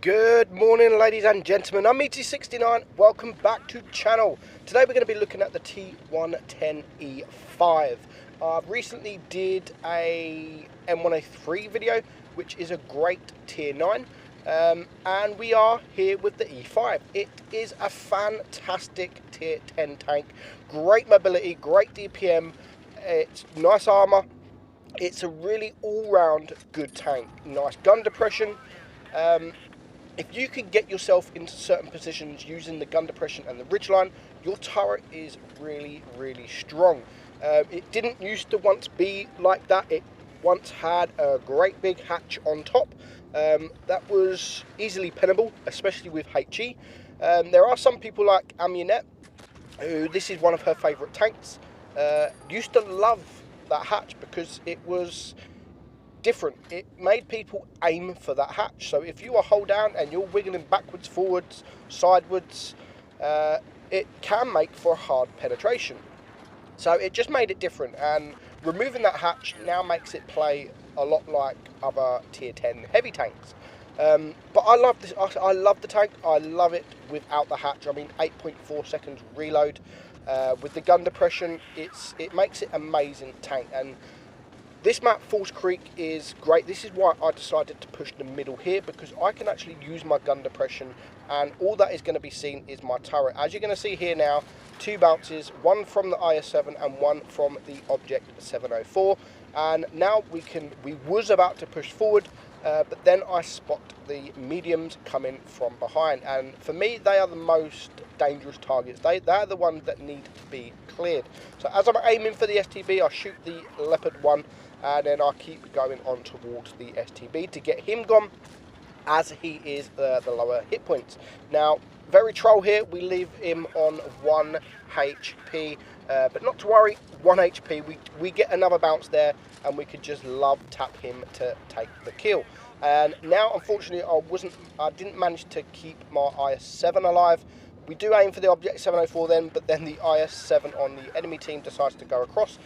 Good morning, ladies and gentlemen. I'm Meadsy69. Welcome back to channel. Today we're going to be looking at the T110E5. I recently did a M1A3 video, which is a great tier 9, and we are here with the E5. It is a fantastic tier 10 tank. Great mobility, great DPM, it's nice armour. It's a really all-round good tank. Nice gun depression. If you can get yourself into certain positions using the gun depression and the ridgeline, your turret is really, really strong. It didn't used to once be like that. It once had a great big hatch on top that was easily pinnable, especially with HE. There are some people like Amunet, who this is one of her favourite tanks, used to love that hatch because it was different. It made people aim for that hatch. So if you are hold down and you're wiggling backwards, forwards, sidewards, it can make for a hard penetration. So it just made it different, and removing that hatch now makes it play a lot like other tier 10 heavy tanks. But I love this. I love the tank. I love it without the hatch. I mean, 8.4 seconds reload with the gun depression. It makes it amazing tank. And this map, Falls Creek, is great. This is why I decided to push the middle here, because I can actually use my gun depression, and all that is going to be seen is my turret. As you're going to see here now, 2 bounces, one from the IS-7 and one from the Object 704. And now we was about to push forward, but then I spot the mediums coming from behind. And for me, they are the most dangerous targets. They're the ones that need to be cleared. So as I'm aiming for the STB, I shoot the Leopard 1, and then I keep going on towards the STB to get him gone, as he is the lower hit points. Now, very troll here, we leave him on 1 HP, but not to worry, 1 HP, we get another bounce there, and we could just love tap him to take the kill. And now, unfortunately, I didn't manage to keep my IS-7 alive. We do aim for the Object 704 then, but then the IS-7 on the enemy team decides to go across.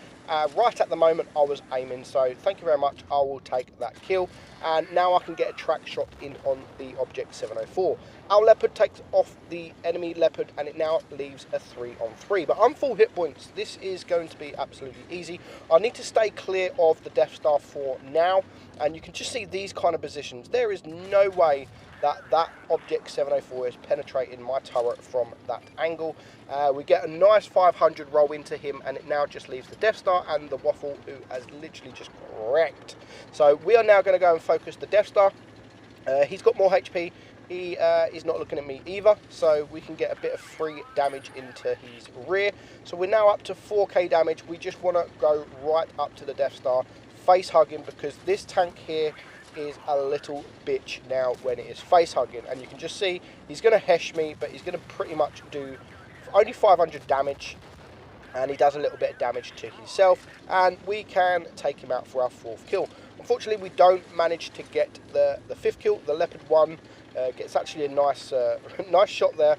Right at the moment I was aiming, so thank you very much, I will take that kill. And now I can get a track shot in on the Object 704. Our Leopard takes off the enemy Leopard, and it now leaves a 3-on-3. But I'm full hit points. This is going to be absolutely easy. I need to stay clear of the Death Star for now, and you can just see these kind of positions. There is no way that Object 704 is penetrating my turret from that angle. We get a nice 500 roll into him, and it now just leaves the Death Star and the Waffle, who has literally just wrecked. So we are now going to go and focus the Death Star. He's got more HP. He is not looking at me either, so we can get a bit of free damage into his rear. So we're now up to 4k damage. We just want to go right up to the Death Star, face hugging, because this tank here is a little bitch now when it is face hugging. And you can just see he's going to hesh me, but he's going to pretty much do only 500 damage, and he does a little bit of damage to himself, and we can take him out for our 4th kill. Unfortunately, we don't manage to get the 5th kill. The Leopard 1 gets actually a nice nice shot there.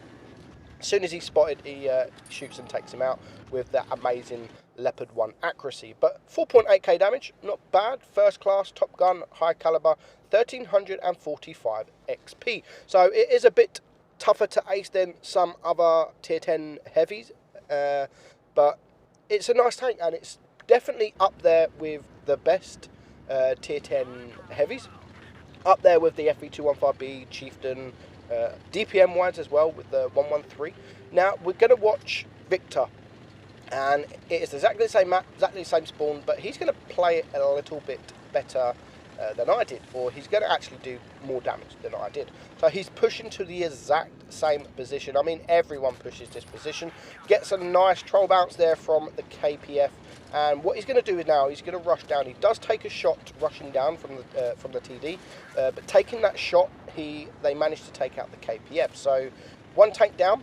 As soon as he's spotted, he shoots and takes him out with that amazing Leopard 1 accuracy. But 4.8k damage, not bad. First class, top gun, high caliber, 1345 XP. So it is a bit tougher to ace than some other tier 10 heavies, but it's a nice tank, and it's definitely up there with the best tier 10 heavies. Up there with the FV215B, Chieftain, DPM wise as well with the 113. Now we're going to watch Victor, and it is exactly the same map, exactly the same spawn, but he's going to play it a little bit better than I did, or he's going to actually do more damage than I did. So he's pushing to the exact same position. I mean, everyone pushes this position. Gets a nice troll bounce there from the KPF, and what he's going to do is now he's going to rush down. He does take a shot rushing down from the TD, but taking that shot, they managed to take out the KPF. So 1 tank down,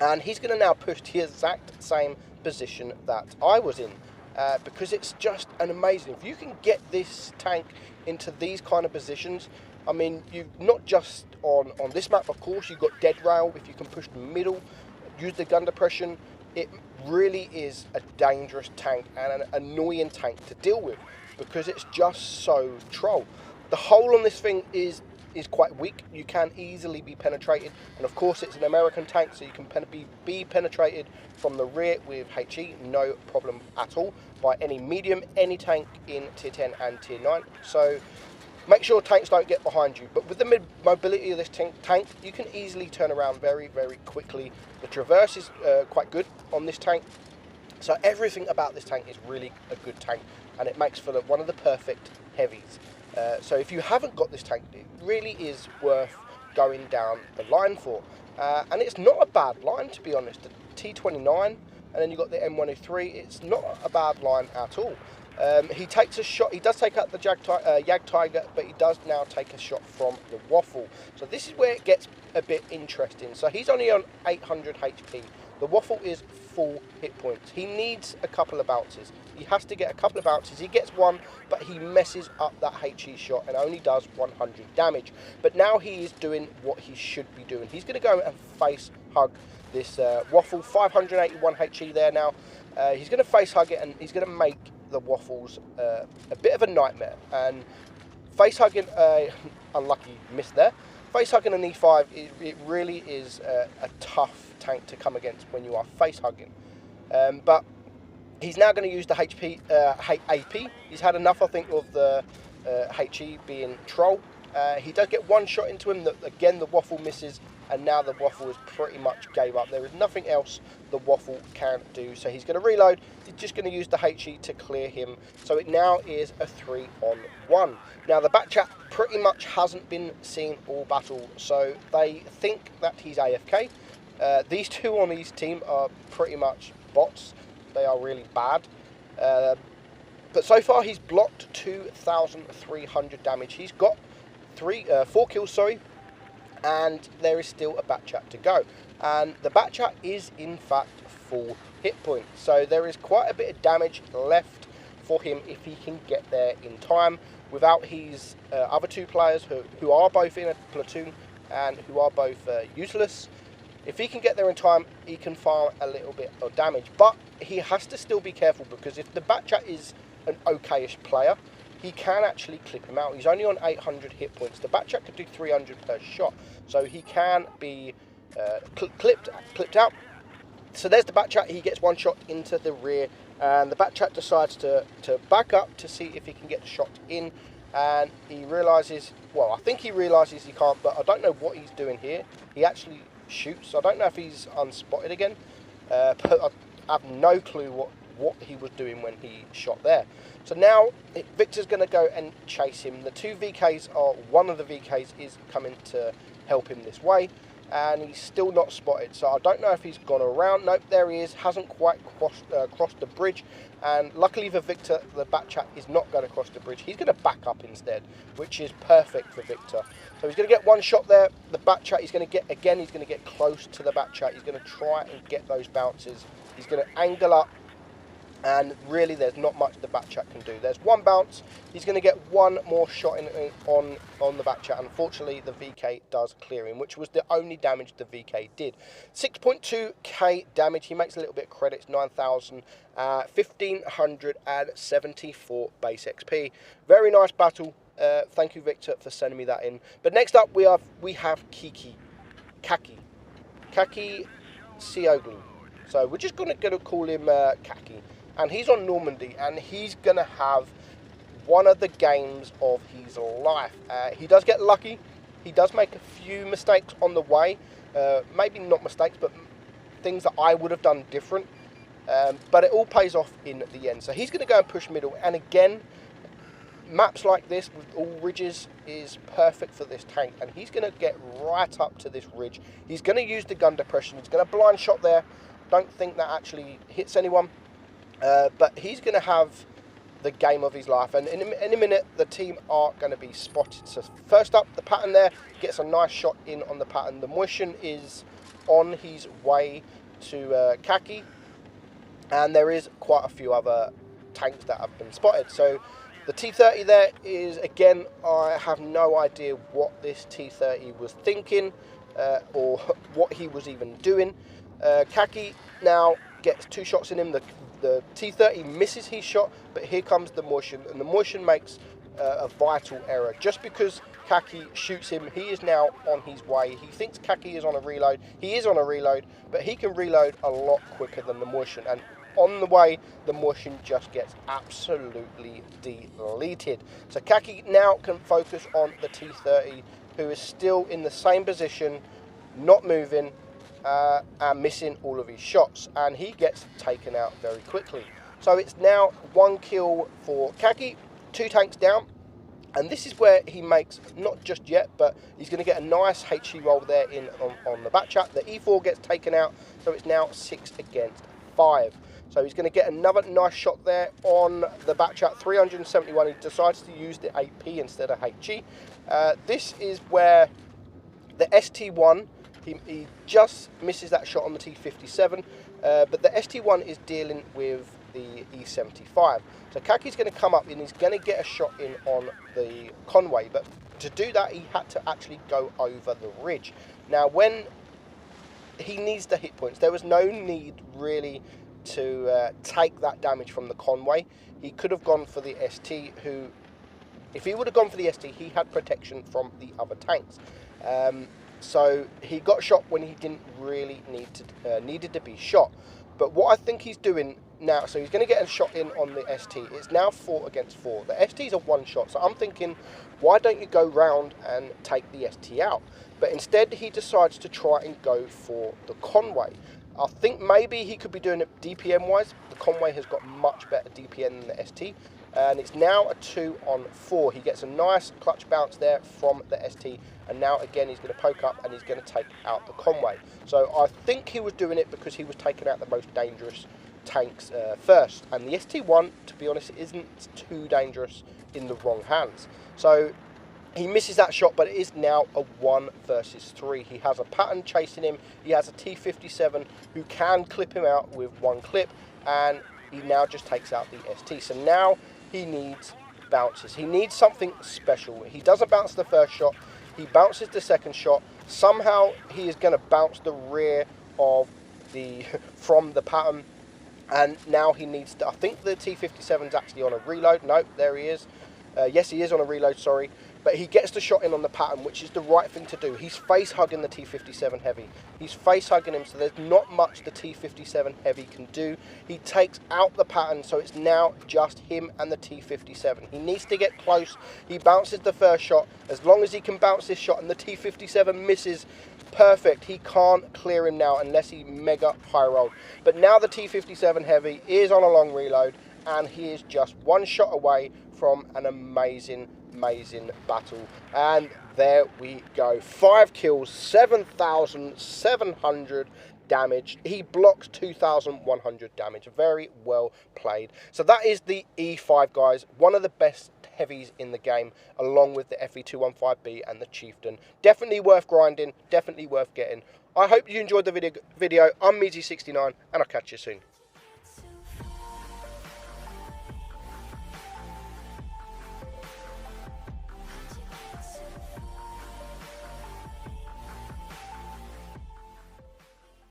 and he's going to now push to the exact same position that I was in. Because it's just an amazing. If you can get this tank into these kind of positions, I mean, you've not just on this map, of course, you've got dead rail. If you can push the middle, use the gun depression, it really is a dangerous tank and an annoying tank to deal with, because it's just so troll. The hole on this thing is is quite weak. You can easily be penetrated, and of course it's an American tank, so you can be penetrated from the rear with HE, no problem at all, by any medium, any tank in tier 10 and tier 9. So make sure tanks don't get behind you. But with the mobility of this tank, you can easily turn around very, very quickly. The traverse is quite good on this tank. So everything about this tank is really a good tank, and it makes for one of the perfect heavies. So if you haven't got this tank, it really is worth going down the line for. And it's not a bad line, to be honest. The T29, and then you've got the M103. It's not a bad line at all. He takes a shot. He does take out the Jag Tiger, but he does now take a shot from the Waffle. So this is where it gets a bit interesting. So he's only on 800 HP. The Waffle is full hit points. He needs a couple of bounces. He has to get a couple of bounces. He gets one, but he messes up that HE shot and only does 100 damage. But now he is doing what he should be doing. He's going to go and face hug this Waffle. 581 HE there now. He's going to face hug it, and he's going to make the Waffles a bit of a nightmare. And face hugging, unlucky miss there. Face hugging an E5, it really is a tough tank to come against when you are face hugging. But he's now going to use the AP. He's had enough, I think, of the HE being troll. He does get one shot into him. Again, the Waffle misses, and now the Waffle has pretty much gave up. There is nothing else the Waffle can do. So he's going to reload. He's just going to use the HE to clear him. So it now is a 3-on-1. Now the back chat pretty much hasn't been seen all battle, so they think that he's AFK. These two on his team are pretty much bots. They are really bad. But so far he's blocked 2,300 damage. He's got 4 kills, and there is still a back chat to go. And the back chat is in fact full hit points. So there is quite a bit of damage left for him if he can get there in time without his other two players who are both in a platoon and who are both useless. If he can get there in time, he can farm a little bit of damage. But he has to still be careful, because if the back chat is an okayish player, he can actually clip him out. He's only on 800 hit points. The back chat could do 300 per shot, so he can be clipped out. So there's the back chat. He gets one shot into the rear, and the back chat decides to back up to see if he can get the shot in. And he realises, well, I think he realises he can't, but I don't know what he's doing here. He actually shoots. I don't know if he's unspotted again, but I have no clue what he was doing when he shot there. So now Victor's going to go and chase him. The two VKs are, one of the VKs is coming to help him this way, and he's still not spotted. So I don't know if he's gone around. Nope, there he is. Hasn't quite crossed the bridge. And luckily for Victor, the back chat is not going to cross the bridge. He's going to back up instead, which is perfect for Victor. So he's going to get one shot there. The back chat, he's going to get close to the back chat. He's going to try and get those bounces. He's going to angle up, and really there's not much the back chat can do. There's one bounce. He's going to get one more shot on the back chat. Unfortunately, the VK does clear him, which was the only damage the VK did. 6.2k damage. He makes a little bit of credits, 9,000, 1,574 base XP. Very nice battle. Thank you, Victor, for sending me that in. But next up, we have Kaki Sioglu. So we're just going to call him Kaki. And he's on Normandy, and he's going to have one of the games of his life. He does get lucky. He does make a few mistakes on the way. Maybe not mistakes, but things that I would have done different. But it all pays off in the end. So he's going to go and push middle. And again, maps like this with all ridges is perfect for this tank. And he's going to get right up to this ridge. He's going to use the gun depression. He's going to blind shot there. Don't think that actually hits anyone. But he's going to have the game of his life, and in a minute the team are going to be spotted. So first up, the pattern there gets a nice shot in on the pattern. The Motion is on his way to Kaki, and there is quite a few other tanks that have been spotted. So the T30 there is, again, I have no idea what this T30 was thinking or what he was even doing. Kaki now gets two shots in him. The T30 misses his shot, but here comes the Motion, and the Motion makes a vital error. Just because Kaki shoots him, he is now on his way. He thinks Kaki is on a reload. He is on a reload, but he can reload a lot quicker than the Motion. And on the way, the Motion just gets absolutely deleted. So Kaki now can focus on the T30, who is still in the same position, not moving, and missing all of his shots. And he gets taken out very quickly. So it's now 1 kill for Kaki, 2 tanks down. And this is where he makes, not just yet, but he's going to get a nice HE roll there in on the back chat. The E4 gets taken out, so it's now 6 against 5. So he's going to get another nice shot there on the back chat, 371. He decides to use the AP instead of HE. This is where the ST1, he just misses that shot on the T57, but the ST1 is dealing with the E75. So Kaki's going to come up and he's going to get a shot in on the Conway, but to do that he had to actually go over the ridge. Now when he needs the hit points, there was no need really to take that damage from the Conway. He could have gone for the ST, who, if he would have gone for the ST, he had protection from the other tanks. So he got shot when he didn't really needed to be shot. But what I think he's doing now, so he's going to get a shot in on the ST. It's now 4 against 4. The ST's a 1 shot, so I'm thinking, why don't you go round and take the ST out? But instead he decides to try and go for the Conway. I think maybe he could be doing it DPM wise. The Conway has got much better DPM than the ST. And it's now a 2 on 4. He gets a nice clutch bounce there from the ST. And now again he's going to poke up and he's going to take out the Conway. So I think he was doing it because he was taking out the most dangerous tanks first. And the ST1, to be honest, isn't too dangerous in the wrong hands. So he misses that shot, but it is now a 1 versus 3. He has a pattern chasing him. He has a T57 who can clip him out with 1 clip. And he now just takes out the ST. So now he needs bounces. He needs something special. He doesn't bounce the first shot. He bounces the second shot. Somehow he is going to bounce the rear of the from the pattern. And now he needs to, I think the T57 is actually on a reload. Nope, there he is. Yes, he is on a reload, sorry. But he gets the shot in on the pattern, which is the right thing to do. He's face hugging the T57 heavy. He's face hugging him, so there's not much the T57 heavy can do. He takes out the pattern, so it's now just him and the T57. He needs to get close. He bounces the first shot. As long as he can bounce this shot and the T57 misses, perfect. He can't clear him now unless he mega high rolled. But now the T57 heavy is on a long reload, and he is just 1 shot away from an amazing battle. And there we go, 5 kills, 7,700 damage. He blocks 2,100 damage. Very well played. So that is the E5, guys. One of the best heavies in the game, along with the FE215B and the Chieftain. Definitely worth grinding, definitely worth getting. I hope you enjoyed the video. I'm Meadsy69, and I'll catch you soon.